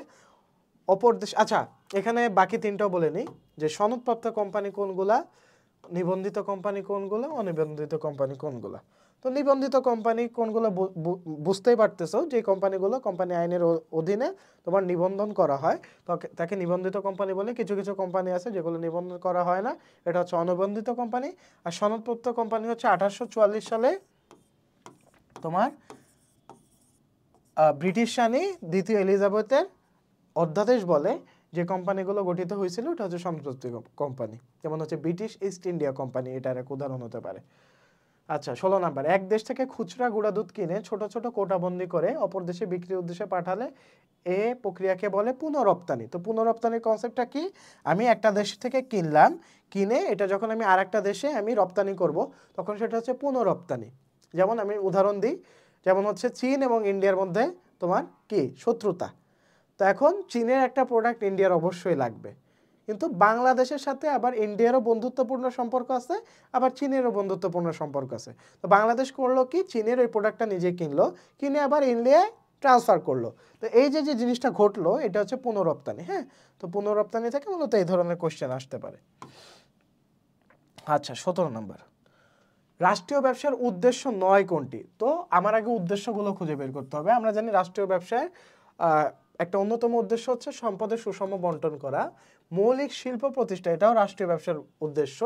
S1: অপর দেশ, আচ্ছা এখানে বাকি তিনটাও বলে নিই যে সনদপ্রাপ্ত কোম্পানি কোনগুলা, নিবন্ধিত কোম্পানি কোনগুলো, অনিবন্ধিত কোম্পানি কোনগুলো। তো নিবন্ধিত কোম্পানি কোনগুলো বুঝতেই পারতেছো, যে কোম্পানিগুলো কোম্পানি আইনের অধীনে তোমার নিবন্ধন করা হয় তাকে নিবন্ধিত কোম্পানি বলে। কিছু কিছু কোম্পানি আছে যেগুলো নিবন্ধন করা হয় না, এটা হচ্ছে অনিবন্ধিত কোম্পানি। আর সনদপ্রাপ্ত কোম্পানি হচ্ছে 1844 সালে তোমার ব্রিটিশ রানী দ্বিতীয় এলিজাবেথের অধ্যাদেশ বলে যে কোম্পানিগুলো গঠিত হয়েছিল এটা হচ্ছে সনদপ্রাপ্ত কোম্পানি, যেমন হচ্ছে ব্রিটিশ ইস্ট ইন্ডিয়া কোম্পানি, এটার এক উদাহরণ হতে পারে। আচ্ছা 16 নাম্বার, এক দেশ থেকে খুচরা গুঁড়া দুধ কিনে ছোট ছোট কোটাবন্দি করে অপর দেশে বিক্রির উদ্দেশ্যে পাঠালে এ প্রক্রিয়াকে বলে পুনঃরপ্তানি। তো পুনঃরপ্তানির কনসেপ্টটা কি, আমি একটা দেশ থেকে কিনলাম, কিনে এটা যখন আমি আরেকটা দেশে আমি রপ্তানি করব তখন সেটা হচ্ছে পুনঃরপ্তানি। যেমন আমি উদাহরণ দিই, যেমন হচ্ছে চীন এবং ইন্ডিয়ার মধ্যে তোমার কি শত্রুতা, তো এখন চীনের একটা প্রোডাক্ট ইন্ডিয়ার অবশ্যই লাগবে, কিন্তু বাংলাদেশের সাথে আবার ইন্ডিয়ারও বন্ধুত্বপূর্ণ সম্পর্ক আছে, আবার চীনেরও বন্ধুত্বপূর্ণ সম্পর্ক আছে। তো বাংলাদেশ করলো কি, চীনের ওই প্রোডাক্টটা নিজে কিনলো, কিনে আবার ইন্ডিয়ায় ট্রান্সফার করলো। তো এই যে যে জিনিসটা ঘটলো এটা হচ্ছে পুনঃরপ্তানি। হ্যাঁ, তো পুনঃরপ্তানি থেকে মূলত এই ধরনের কোশ্চেন আসতে পারে। আচ্ছা 17 নম্বর, রাষ্ট্রীয় ব্যবসার উদ্দেশ্য নয় কোনটি? তো আমার আগে উদ্দেশ্যগুলো খুঁজে বের করতে হবে। আমরা জানি রাষ্ট্রীয় ব্যবসায় একটা অন্যতম উদ্দেশ্য হচ্ছে সম্পদের সুষম বন্টন করা, মৌলিক শিল্প প্রতিষ্ঠা, এটাও রাষ্ট্রীয় ব্যবসার উদ্দেশ্য,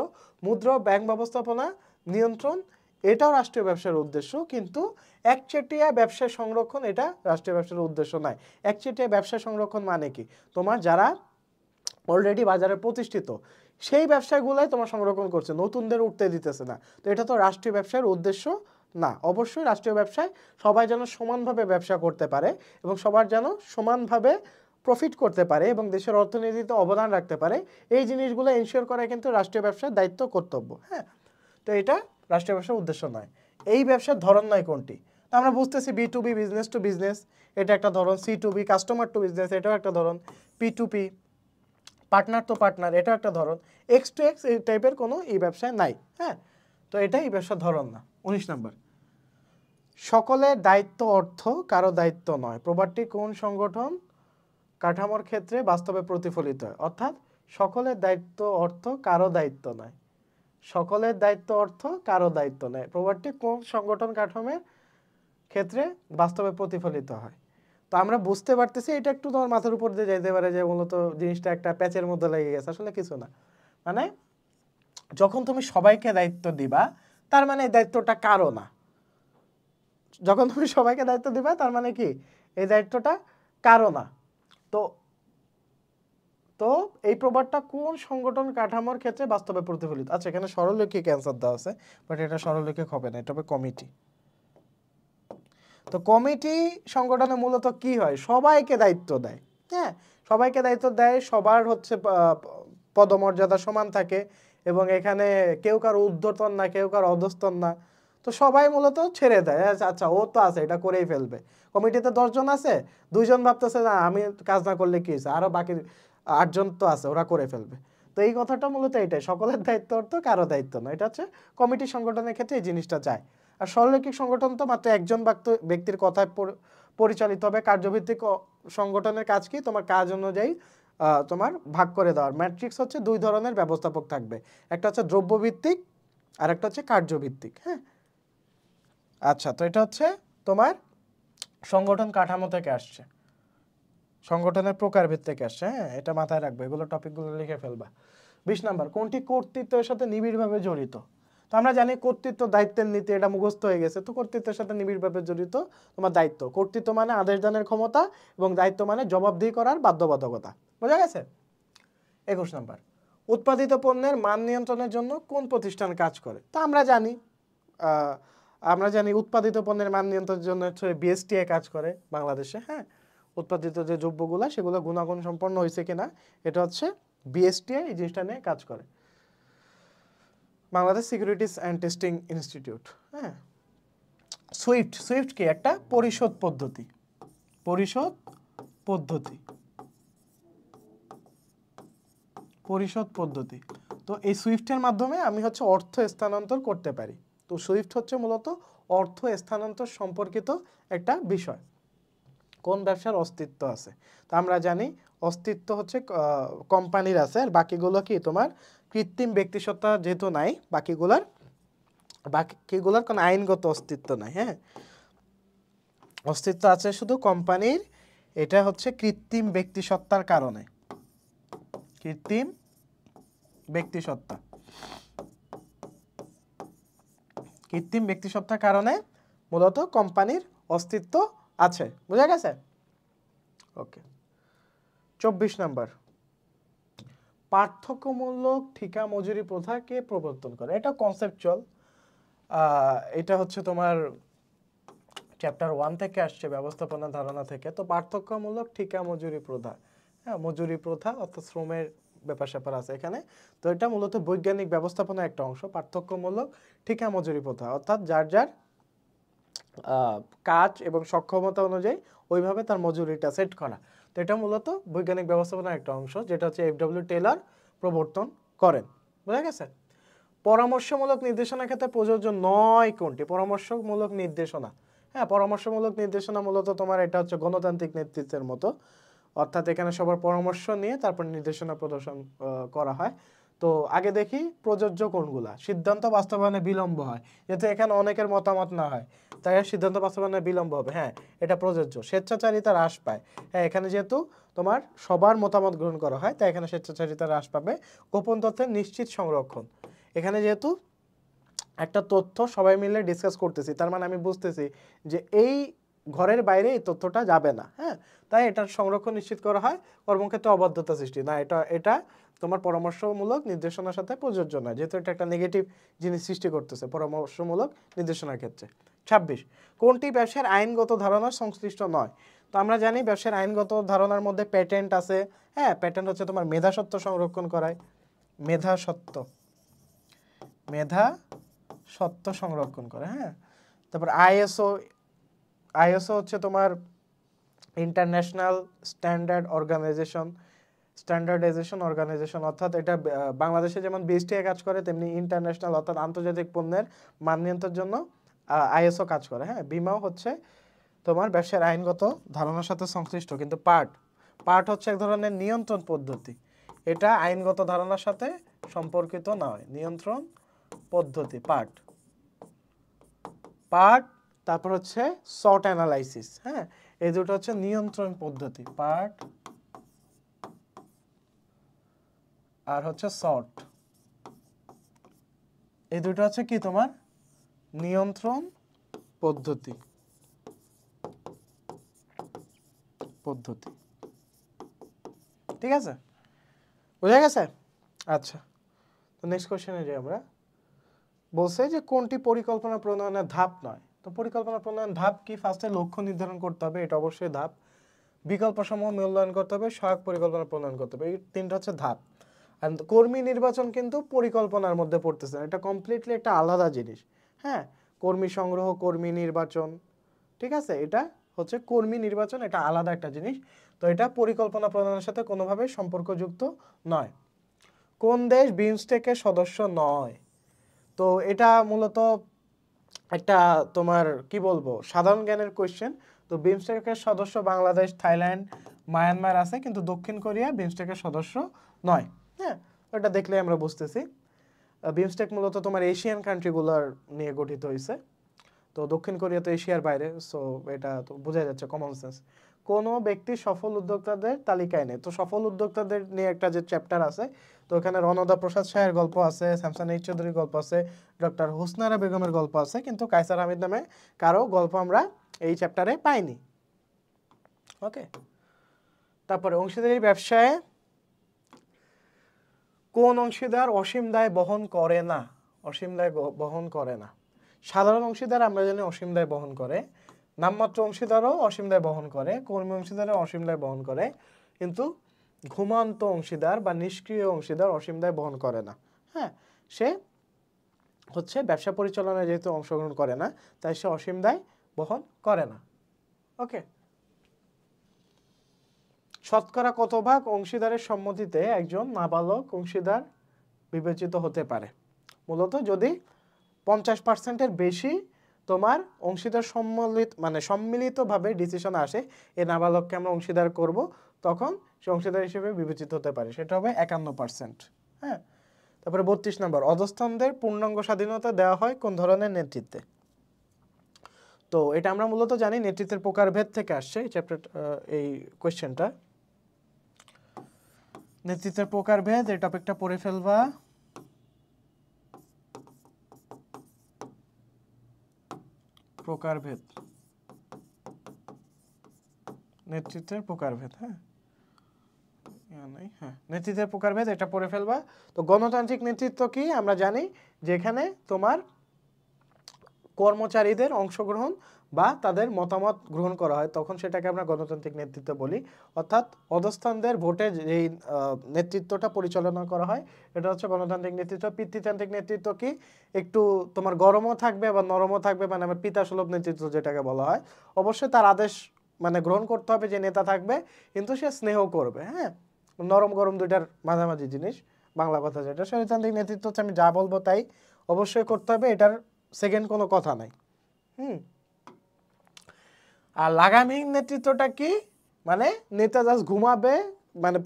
S1: মুদ্রা ও ব্যাংক ব্যবস্থাপনা নিয়ন্ত্রণ, এটাও রাষ্ট্রীয় ব্যবসার উদ্দেশ্য, কিন্তু একচেটিয়া ব্যবসা সংরক্ষণ এটা রাষ্ট্রীয় ব্যবসার উদ্দেশ্য নয়। একচেটিয়া ব্যবসা সংরক্ষণ মানে কি, তোমার যারা অলরেডি বাজারে প্রতিষ্ঠিত সেই ব্যবসাগুলাই তোমার সংরক্ষণ করছে, নতুনদের উঠতে দিতেছে না, তো এটা তো রাষ্ট্রীয় ব্যবসার উদ্দেশ্য না। অবশ্যই রাষ্ট্রীয় ব্যবসায় সবাই যেন সমানভাবে ব্যবসা করতে পারে এবং সবার যেন সমানভাবে প্রফিট করতে পারে এবং দেশের অর্থনীতিতে অবদান রাখতে পারে, এই জিনিসগুলো এনশিওর করা কিন্তু রাষ্ট্রীয় ব্যবসার দায়িত্ব, কর্তব্য। হ্যাঁ, তো এটা রাষ্ট্রীয় ব্যবসার উদ্দেশ্য নয়। এই ব্যবসার ধরন নয় কোনটি? তো আমরা বুঝতেছি B2B, বিজনেস টু বিজনেস, এটা একটা ধরন, C2B, কাস্টমার টু বিজনেস, এটাও একটা ধরন, P2P, পার্টনার তো পার্টনার, এটা একটা ধরন, এক্স টু এক্স এই টাইপের কোনো এই ব্যবসায় নাই। হ্যাঁ, তো এটা এই ব্যবসার ধরন না। 19 নম্বর, সকলের দায়িত্ব অর্থ কারো দায়িত্ব নয়, প্রবাদটি কোন সংগঠন কাঠামোর ক্ষেত্রে বাস্তবে প্রতিফলিত হয়? অর্থাৎ সকলের দায়িত্ব অর্থ কারো দায়িত্ব নয়, সকলের দায়িত্ব অর্থ কারো দায়িত্ব নয়, প্রবাদটি কোন সংগঠন কাঠামোর ক্ষেত্রে বাস্তবে প্রতিফলিত হয়? তো আমরা বুঝতে পারতেছি এটা একটু তোমার মাথার উপর দিয়ে যাইতে পারে যে মূলত জিনিসটা একটা প্যাচের মধ্যে লেগে গেছে, আসলে কিছু না। মানে যখন তুমি সবাইকে দায়িত্ব দিবা তার মানে এই দায়িত্বটা কারো না, যখন তুমি সবাইকে দায়িত্ব দিবা তার মানে কি এই দায়িত্বটা কারো না। তো তো এই প্রবাদটা কোন সংগঠন কাঠামোর ক্ষেত্রে বাস্তবে প্রতিফলিত? আচ্ছা এখানে সরলরৈখিক অ্যান্সার দেওয়া আছে, বাট এটা সরলরৈখিক হবে না, এটা হবে কমিটি। তো কমিটি সংগঠনে মূলত কি হয়, সবাইকে দায়িত্ব দেয়। হ্যাঁ, সবাইকে দায়িত্ব দেয়, সবার হচ্ছে পদমর্যাদা সমান থাকে এবং এখানে কেউ কারো ঊর্ধ্বতন না, কেউ কারো অধস্তন না, তো সবাই মূলত ছেড়ে দেয়, আচ্ছা ও তো আছে এটা করেই ফেলবে। কমিটিতে 10 জন আছে, 2 জন ভাবতেছে না আমি কাজ না করলে কি হয়েছে, আরো বাকি 8 জন তো আছে ওরা করে ফেলবে। তো এই কথাটা মূলত এটাই, সকলের দায়িত্ব অর্থ কারো দায়িত্ব নয়, এটা হচ্ছে কমিটি সংগঠনের ক্ষেত্রে এই জিনিসটা যায়। আর সরলরৈখিক সংগঠন তো মাত্র একজন ব্যক্তির কথায় পরিচালিত হবে। কার্যভিত্তিক সংগঠনের কাজ কি, তোমার কাজ অনুযায়ী তোমার ভাগ করে দেওয়ার। ম্যাট্রিক্স হচ্ছে 2 ধরনের ব্যবস্থাপক থাকবে, একটা হচ্ছে দ্রব্যভিত্তিক আর একটা হচ্ছে কার্যভিত্তিক। হ্যাঁ, আচ্ছা তো এটা হচ্ছে তোমার সংগঠন কাঠামো থেকে আসছে, সংগঠনের প্রকারভেদ থেকে আসছে। হ্যাঁ, এটা মাথায় রাখবে, এগুলো টপিকগুলো লিখে ফেলবা। 20 নাম্বার, কোনটি কর্তৃত্বের সাথে নিবিড়ভাবে জড়িত? তো আমরা জানি কর্তৃত্ব দায়িত্বের নীতি, এটা মুখস্থ হয়ে গেছে। তো কর্তৃত্বের সাথে নিবিড়ভাবে জড়িত তোমার দায়িত্ব। কর্তৃত্ব মানে আদেশ দানের ক্ষমতা এবং দায়িত্ব মানে জবাবদিহি করার বাধ্যবাধকতা। বোঝা গেছে? 21 নাম্বার, উৎপাদিত পণ্যের মান নিয়ন্ত্রণের জন্য কোন প্রতিষ্ঠান কাজ করে? তো আমরা জানি উৎপাদিত পণ্যের মান নিয়ন্ত্রণের জন্য হচ্ছে বিএসটিআই কাজ করে বাংলাদেশে। হ্যাঁ, উৎপাদিত যে দ্রব্যগুলো সেগুলো গুণাগুণ সম্পন্ন হয়েছে কিনা এটা হচ্ছে বিএসটিআই এই জিনিসটা নিয়ে কাজ করে, Bangladesh securities and testing institute. হ্যাঁ, সুইফট কি একটা পরিশোধ পদ্ধতি, পরিশোধ পদ্ধতি। তো এই সুইফটের মাধ্যমে আমি হচ্ছে অর্থ স্থানান্তর করতে পারি। তো সুইফট হচ্ছে মূলত অর্থ স্থানান্তর সম্পর্কিত একটা বিষয়। কোন ব্যবসার অস্তিত্ব আছে? তো আমরা জানি অস্তিত্ব হচ্ছে কোম্পানির আছে, আর বাকিগুলো কি তোমার কৃত্রিম ব্যক্তিসত্তা যেহেতু নাই, বাকিগুলোর কোনো আইনগত অস্তিত্ব নাই। হ্যাঁ, অস্তিত্ব আছে শুধু কোম্পানির, এটা হচ্ছে কৃত্রিম ব্যক্তিসত্তার কারণে। কৃত্রিম ব্যক্তিসত্তা, কৃত্রিম ব্যক্তিসত্তার কারণে মূলত কোম্পানির অস্তিত্ব আছে। বুঝা গেছে? ওকে। 24 নাম্বার, পার্থক্যমূলক ঠিকা মজুরি প্রথা কে প্রবর্তন করে? এটা কনসেপচুয়াল, এটা হচ্ছে তোমার চ্যাপ্টার 1 থেকে আসছে, ব্যবস্থাপনা ধারণা থেকে। তো পার্থক্যমূলক ঠিকা মজুরি প্রথা, হ্যাঁ, মজুরি প্রথা অর্থাৎ শ্রমের ব্যাপার স্যাপার আছে এখানে। তো এটা মূলত বৈজ্ঞানিক ব্যবস্থাপনার একটা অংশ। পার্থক্যমূলক ঠিকা মজুরি প্রথা অর্থাৎ যার যার কাজ এবং সক্ষমতা অনুযায়ী ওইভাবে তার মজুরিটা সেট করা। তো এটা মূলত বৈজ্ঞানিক ব্যবস্থাপনার একটা অংশ, যেটা হচ্ছে এফডব্লিউ টেলর প্রবর্তন করেন। বুঝা গেছে? পরামর্শমূলক নির্দেশনার ক্ষেত্রে প্রযোজ্য নয় কোনটি? পরামর্শমূলক নির্দেশনা, হ্যাঁ, পরামর্শমূলক নির্দেশনা মূলত তোমার এটা হচ্ছে গণতান্ত্রিক নেতৃত্বের মতো, অর্থাৎ এখানে সবার পরামর্শ নিয়ে তারপর নির্দেশনা প্রদর্শন করা হয়। তো আগে দেখি প্রযোজ্য কোনগুলা। সিদ্ধান্ত বাস্তবায়নে বিলম্ব হয়, যেহেতু এখানে অনেকের মতামত না হয় তাই সিদ্ধান্ত বাস্তবায়নে বিলম্ব হবে। হ্যাঁ, এটা প্রযোজ্য। স্বেচ্ছাচারিতা হ্রাস পায়, হ্যাঁ, এখানে যেহেতু তোমার সবার মতামত গ্রহণ করা হয় তাই এখানে স্বেচ্ছাচারিতা হ্রাস পাবে। গোপন তথ্যের নিশ্চিত সংরক্ষণ, এখানে যেহেতু একটা তথ্য সবাই মিলে ডিসকাস করতেছি, তার মানে আমি বুঝতেছি যে এই ঘরের বাইরে এই তথ্যটা যাবে না। হ্যাঁ, তাই এটার সংরক্ষণ নিশ্চিত করা হয়। কর্মক্ষেত্রে অবাধ্যতা সৃষ্টি না, এটা তোমার পরামর্শমূলক নির্দেশনার সাথে প্রযোজ্য না, যেহেতু এটা একটা নেগেটিভ জিনিস সৃষ্টি করতেছে পরামর্শমূলক নির্দেশনার ক্ষেত্রে। 26, কোনটি ব্যবসার আইনগত ধারণার সংশ্লিষ্ট নয়? তো আমরা জানি ব্যবসার আইনগত ধারণার মধ্যে প্যাটেন্ট আছে। হ্যাঁ, প্যাটেন্ট হচ্ছে তোমার মেধাসত্ত্ব সংরক্ষণ করায়, মেধাসত্ত্ব সংরক্ষণ করে। হ্যাঁ, তারপর আইএসও হচ্ছে তোমার ইন্টারন্যাশনাল স্ট্যান্ডার্ডাইজেশন অর্গানাইজেশন, অর্থাৎ এটা বাংলাদেশে যেমন বিএসটিআই কাজ করে তেমনি ইন্টারন্যাশনাল অর্থাৎ আন্তর্জাতিক পণ্যের মান নিয়ন্ত্রণের জন্য আইএসও কাজ করে। হ্যাঁ, বিমাও হচ্ছে তোমার ব্যবসার আইনগত ধারণার সাথে সংশ্লিষ্ট, কিন্তু পার্ট হচ্ছে এক ধরনের নিয়ন্ত্রণ পদ্ধতি, এটা আইনগত ধারণার সাথে সম্পর্কিত নয়। নিয়ন্ত্রণ পদ্ধতি পার্ট, তারপর হচ্ছে সর্ট অ্যানালাইসিস। হ্যাঁ, এই দুটো হচ্ছে নিয়ন্ত্রণ পদ্ধতি, পার্ট আর হচ্ছে সর্ট, এই দুটো হচ্ছে কি তোমার নিয়ন্ত্রণ পদ্ধতি। ঠিক আছে, বুঝা গেছে? আচ্ছা, তো নেক্সট কোশ্চেনে যাই আমরা। বলছে যে কোনটি পরিকল্পনা প্রণয়নের ধাপ নয়? তো পরিকল্পনা প্রণয়ন ধাপ কি? ফার্স্টে লক্ষ্য নির্ধারণ করতে হবে, এটা অবশ্যই ধাপ। বিকল্পসমূহ মূল্যায়ন করতে হবে, সহায়ক পরিকল্পনা প্রণয়ন করতে হবে, এই তিনটা হচ্ছে ধাপ। আর কর্মী নির্বাচন কিন্তু পরিকল্পনার মধ্যে পড়তেছে না, এটা কমপ্লিটলি একটা আলাদা জিনিস। হ্যাঁ, কর্মী সংগ্রহ, কর্মী নির্বাচন, ঠিক আছে, এটা হচ্ছে কর্মী নির্বাচন, এটা আলাদা একটা জিনিস। তো এটা পরিকল্পনা প্রণয়নের সাথে কোনোভাবেই সম্পর্কযুক্ত নয়। কোন দেশ বিমস্টেকের সদস্য নয়? তো এটা মূলত একটা তোমার কি বলবো সাধারণ জ্ঞানের কোয়েশ্চেন। তো বিমস্টেকের সদস্য বাংলাদেশ, থাইল্যান্ড, মায়ানমার আছে, কিন্তু দক্ষিণ কোরিয়া বিমস্টেকের সদস্য নয়। হ্যাঁ, এটা দেখলে আমরা বুঝতেছি বিমস্টেক মূলত তোমার এশিয়ান কান্ট্রিগুলোর নিয়ে গঠিত হয়েছে। তো দক্ষিণ কোরিয়া তো এশিয়ার বাইরে, সো এটা তো বোঝা যাচ্ছে কমন সেন্স। কোনো ব্যক্তি সফল উদ্যোক্তাদের তালিকায় নেই। তো সফল উদ্যোক্তাদের নিয়ে একটা যে চ্যাপ্টার আছে, তো এখানে রণদা প্রসাদ শাহের গল্প আছে, স্যামসান এইচ চৌধুরীর গল্প আছে, ডক্টর হুসনারা বেগমের গল্প আছে, কিন্তু কায়সার হামিদ নামে কারো গল্প আমরা এই চ্যাপ্টারে পাইনি। ওকে, তারপরে অংশীদারি ব্যবসায় কোন অংশীদার অসীম দায় বহন করে না? অসীম দায় বহন করে না। সাধারণ অংশীদার আমরা জানি অসীম দায় বহন করে, নামমাত্র অংশীদারও অসীম দায় বহন করে, কর্মী অংশীদারও অসীম দায় বহন করে, কিন্তু ঘুমান্ত অংশীদার বা নিষ্ক্রিয় অংশীদার অসীম দায় বহন করে না। হ্যাঁ, সে হচ্ছে ব্যবসা পরিচালনায় যেহেতু অংশগ্রহণ করে না তাই সে অসীম দায় বহন করে না। ওকে, শতকরা কত ভাগ অংশীদারের সম্মতিতে একজন নাবালক অংশীদার বিবেচিত হতে পারে? মূলত যদি 50%-এর বেশি তোমার অংশীদার সম্মিলিতভাবে ডিসিশন আসে এই নাবালককে আমরা অংশীদার করব, তখন সে অংশীদার হিসেবে বিবেচিত হতে পারে, সেটা হবে 51%। হ্যাঁ, তারপরে 32 নম্বর, অধস্তনদের পূর্ণাঙ্গ স্বাধীনতা দেওয়া হয় কোন ধরনের নেতৃত্বে? তো এটা আমরা মূলত জানি নেতৃত্বের প্রকারভেদ থেকে আসছে এই চ্যাপ্টার, এই কোশ্চেনটা। নেতৃত্বের প্রকারভেদ এই টপিকটা পড়ে ফেলবা। প্রকারভেদ, নেতৃত্বের প্রকারভেদ। হ্যাঁ, নেতৃত্বের প্রকারভেদ এটা পড়ে ফেলবা। তো গণতান্ত্রিক নেতৃত্ব কি আমরা জানি, যেখানে তোমার কর্মচারীদের অংশগ্রহণ বা তাদের মতামত গ্রহণ করা হয়, তখন সেটাকে আমরা গণতান্ত্রিক নেতৃত্ব বলি। অর্থাৎ অধস্তনদের ভোটে যেই নেতৃত্বটা পরিচালনা করা হয় এটা হচ্ছে গণতান্ত্রিক নেতৃত্ব। পিতৃতান্ত্রিক নেতৃত্ব কি, একটু তোমার গরমও থাকবে বা নরমও থাকবে, মানে আমার পিতাসুলভ নেতৃত্ব যেটাকে বলা হয়। অবশ্যই তার আদেশ গ্রহণ করতে হবে যে নেতা থাকবে, কিন্তু সে স্নেহ করবে। হ্যাঁ, নরম গরম দুইটার মাঝামাঝি জিনিস, বাংলা কথা যেটা। স্বৈরতান্ত্রিক নেতৃত্ব হচ্ছে আমি যা বলবো তাই অবশ্যই করতে হবে, এটার সেকেন্ড কোনো কথা নাই। আর লাগামহীন নেতৃত্বটা কি, মানে নেতা জাস্ট ঘুমাবে,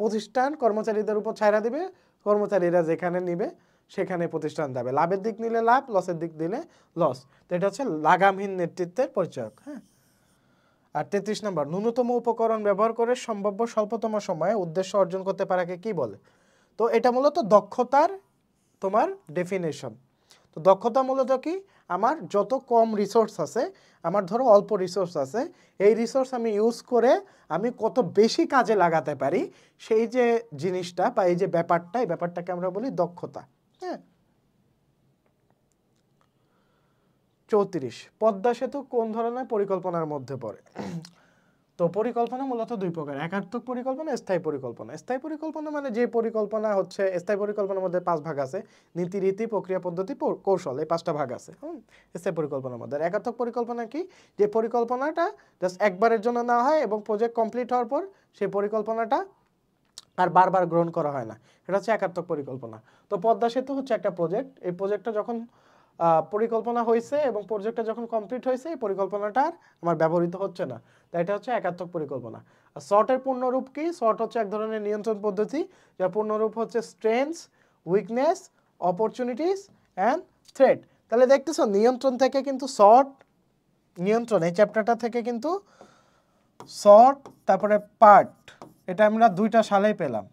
S1: প্রতিষ্ঠান কর্মচারীদের উপর ছাইরা দিবে, কর্মচারীরা যেখানে নিবে সেখানে প্রতিষ্ঠান যাবে, লাভের দিক নিলে লাভ, লসের দিক দিলে লস। তো এটা হচ্ছে লাগামহীন নেতৃত্বের পরিচয়ক। হ্যাঁ, আর 33 নম্বর, ন্যূনতম উপকরণ ব্যবহার করে সম্ভাব্য স্বল্পতম সময়ে উদ্দেশ্য অর্জন করতে পারাকে কি বলে? তো এটা মূলত দক্ষতার তোমার ডেফিনেশন। তো দক্ষতা মূলত কি, আমার যত কম রিসোর্স আছে, আমার ধরো অল্প রিসোর্স আছে, এই রিসোর্স আমি ইউজ করে আমি কত বেশি কাজে লাগাতে পারি, সেই যে জিনিসটা বা এই যে ব্যাপারটা, এই ব্যাপারটাকে আমরা বলি দক্ষতা। হ্যাঁ, 34, পদ্মা সেতু কোন ধরনের পরিকল্পনার মধ্যে পড়ে? তো পরিকল্পনা মূলত দুই প্রকার, একাত্মক পরিকল্পনা, স্থায়ী পরিকল্পনা। স্থায়ী পরিকল্পনা মানে যে পরিকল্পনা হচ্ছে, স্থায়ী পরিকল্পনার মধ্যে 5 ভাগ আছে, নীতি, রীতি, প্রক্রিয়া, পদ্ধতি, কৌশল, এই 5টা ভাগ আছে স্থায়ী পরিকল্পনার মধ্যে। একাত্মক পরিকল্পনা কি, যে পরিকল্পনাটা জাস্ট একবারের জন্য না হয় এবং প্রজেক্ট কমপ্লিট হওয়ার পর সেই পরিকল্পনাটা আর বারবার গ্রহণ করা হয় না, এটা হচ্ছে একাত্মক পরিকল্পনা। তো পদ্মা সেতু হচ্ছে একটা প্রজেক্ট, এই প্রজেক্টটা যখন পরিকল্পনা হয়েছে এবং প্রজেক্টটা যখন কমপ্লিট হয়েছে, এই পরিকল্পনাটা আমার ব্যবহৃত হচ্ছে না, তাই এটা হচ্ছে একাত্মক পরিকল্পনা। আর শর্টের পূর্ণরূপ কি, শর্ট হচ্ছে এক ধরনের নিয়ন্ত্রণ পদ্ধতি, যার পূর্ণরূপ হচ্ছে strengths, weakness, opportunities and threat. তাহলে দেখতেছো নিয়ন্ত্রণ থেকে কিন্তু শর্ট, নিয়ন্ত্রণ এই চ্যাপ্টারটা থেকে কিন্তু শর্ট, তারপরে পার্ট, এটা আমরা 2টা সালেই পেলাম।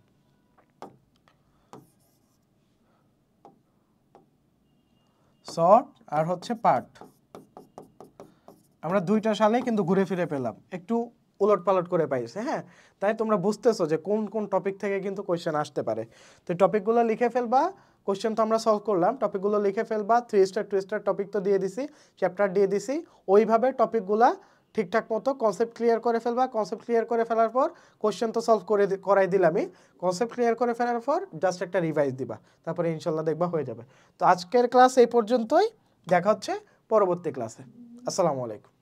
S1: শর্ট আর হচ্ছে পার্ট, আমরা 2টা সালেই কিন্তু ঘুরে ফিরে পেলাম, একটু উলট পালট করে পাইছে। হ্যাঁ, তাই তোমরা বুঝতেছো যে কোন কোন টপিক থেকে কিন্তু কোয়েশ্চেন আসতে পারে। তো টপিকগুলো লিখে ফেলবা, কোয়েশ্চেন তো আমরা সলভ করলাম, টপিকগুলো লিখে ফেলবা। 3 স্টার 2 স্টার টপিক তো দিয়ে দিছি, চ্যাপ্টার দিয়ে দিছি, ওইভাবে টপিকগুলা ঠিকঠাক মতো কনসেপ্ট ক্লিয়ার করে ফেলবা। কনসেপ্ট ক্লিয়ার করে ফেলার পর কোয়েশ্চেন তো সলভ করাই দিলামই, কনসেপ্ট ক্লিয়ার করে ফেলার পর জাস্ট একটা রিভাইজ দিবা, তারপরে ইনশাল্লাহ দেখবা হয়ে যাবে। তো আজকের ক্লাস এই পর্যন্তই, দেখা হচ্ছে পরবর্তী ক্লাসে। আসসালামু আলাইকুম।